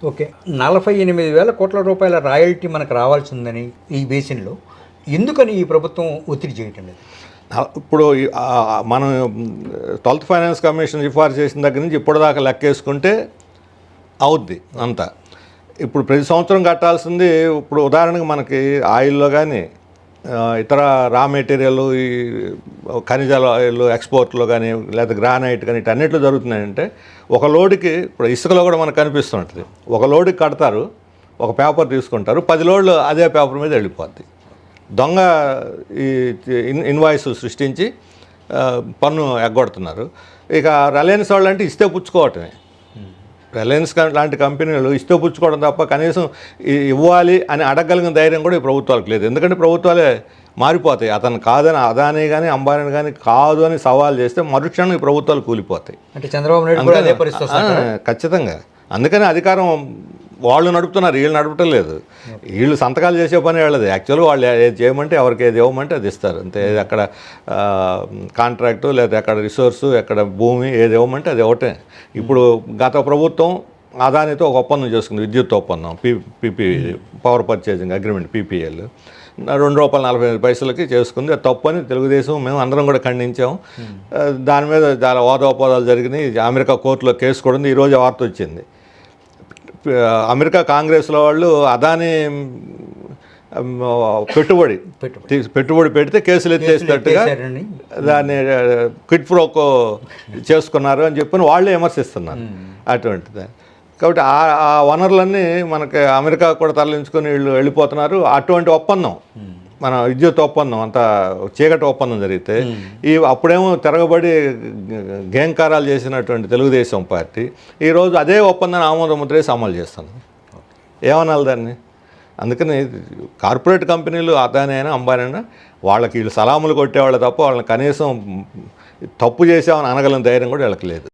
Okay. 48,000 కోట్ల రూపాయల royalty మనకు రావాల్సిందని ఈ బేసిన్‌లో ఎందుకని ఈ ప్రభుత్వం ఒత్తిడి చేయటం లేదు? ఇప్పుడు మనం 12th ఫైనాన్స్ కమిషన్ సిఫార్సు చేసిన దగ్గర నుంచి ఇప్పటిదాకా లెక్కేసుకుంటే అవుద్ది అంతా. ఇప్పుడు ప్రతి సంవత్సరం కట్టాల్సింది ఇప్పుడు ఉదాహరణకు మనకి ఆయిల్లో కానీ ఇతర రా మెటీరియల్ ఈ ఖనిజాలు ఎక్స్పోర్ట్లో కానీ లేదా గ్రానైట్ కానీ ఇటన్నిటిలో జరుగుతున్నాయంటే ఒక లోడుకి ఇప్పుడు ఇసుకలో కూడా మనకు కనిపిస్తుంటుంది. ఒక లోడుకి కడతారు, ఒక పేపర్ తీసుకుంటారు, 10 లోడ్లు అదే పేపర్ మీద వెళ్ళిపోద్ది. దొంగ ఈ ఇన్వాయిస్ సృష్టించి పన్ను ఎగ్గొడుతున్నారు. ఇక రిలయన్స్ వాళ్ళు అంటే ఇస్తే పుచ్చుకోవటమే. రిలయన్స్ లాంటి కంపెనీలు ఇస్తే పుచ్చుకోవడం తప్ప కనీసం ఇవ్వాలి అని అడగలిగిన ధైర్యం కూడా ఈ ప్రభుత్వాలకు లేదు. ఎందుకంటే ప్రభుత్వాలే మారిపోతాయి. అతను కాదని అదానీ కానీ అంబానీ కానీ కాదు అని సవాల్ చేస్తే మరుక్షణం ఈ ప్రభుత్వాలు కూలిపోతాయి. అంటే చంద్రబాబు నాయుడు కూడా అదే పరిస్థితి వస్తుంది. ఖచ్చితంగా. అందుకని అధికారం వాళ్ళు నడుపుతున్నారు, వీళ్ళు నడపటం లేదు. వీళ్ళు సంతకాలు చేసే పని వాళ్ళది. యాక్చువల్గా వాళ్ళు ఏది చేయమంటే ఎవరికి ఏది ఇవ్వమంటే అది ఇస్తారు అంతే. అక్కడ కాంట్రాక్టు లేదా ఎక్కడ రిసోర్సు ఎక్కడ భూమి ఏది ఇవ్వమంటే అది ఇవ్వటే. ఇప్పుడు గత ప్రభుత్వం అదానితో ఒక ఒప్పందం చేసుకుంది, విద్యుత్ ఒప్పందం, PP power purchasing agreement PPL ₹2.45 చేసుకుంది. అది తప్పని తెలుగుదేశం మేము అందరం కూడా ఖండించాము. దాని మీద చాలా వాదోపవాదాలు జరిగినాయి. అమెరికా కోర్టులో కేసు కూడా ఉంది. ఈరోజు వార్త వచ్చింది, అమెరికా కాంగ్రెస్లో వాళ్ళు అదానీ పెట్టుబడి పెడితే కేసులు ఎత్తేసినట్టుగా దాన్ని క్విట్ ప్రోకో చేసుకున్నారు అని చెప్పి వాళ్ళే విమర్శిస్తున్నారు. అటువంటిది కాబట్టి ఆ వనరులన్నీ మనకి అమెరికా కూడా తరలించుకొని వీళ్ళు వెళ్ళిపోతున్నారు. అటువంటి ఒప్పందం మన విద్యుత్ ఒప్పందం అంత చీకటి ఒప్పందం జరిగితే అప్పుడేమో తిరగబడి గేంకారాలు చేసినటువంటి తెలుగుదేశం పార్టీ ఈరోజు అదే ఒప్పందాన్ని ఆమోద ముద్రేసి అమలు చేస్తుంది. ఏమనాలి దాన్ని? అందుకని కార్పొరేట్ కంపెనీలు అదానీ అయినా అంబానీ అయినా వాళ్ళకి వీళ్ళు సలాములు కొట్టేవాళ్ళు తప్ప వాళ్ళని కనీసం తప్పు చేసామని అనగలిగిన ధైర్యం కూడా వీళ్ళకి లేదు.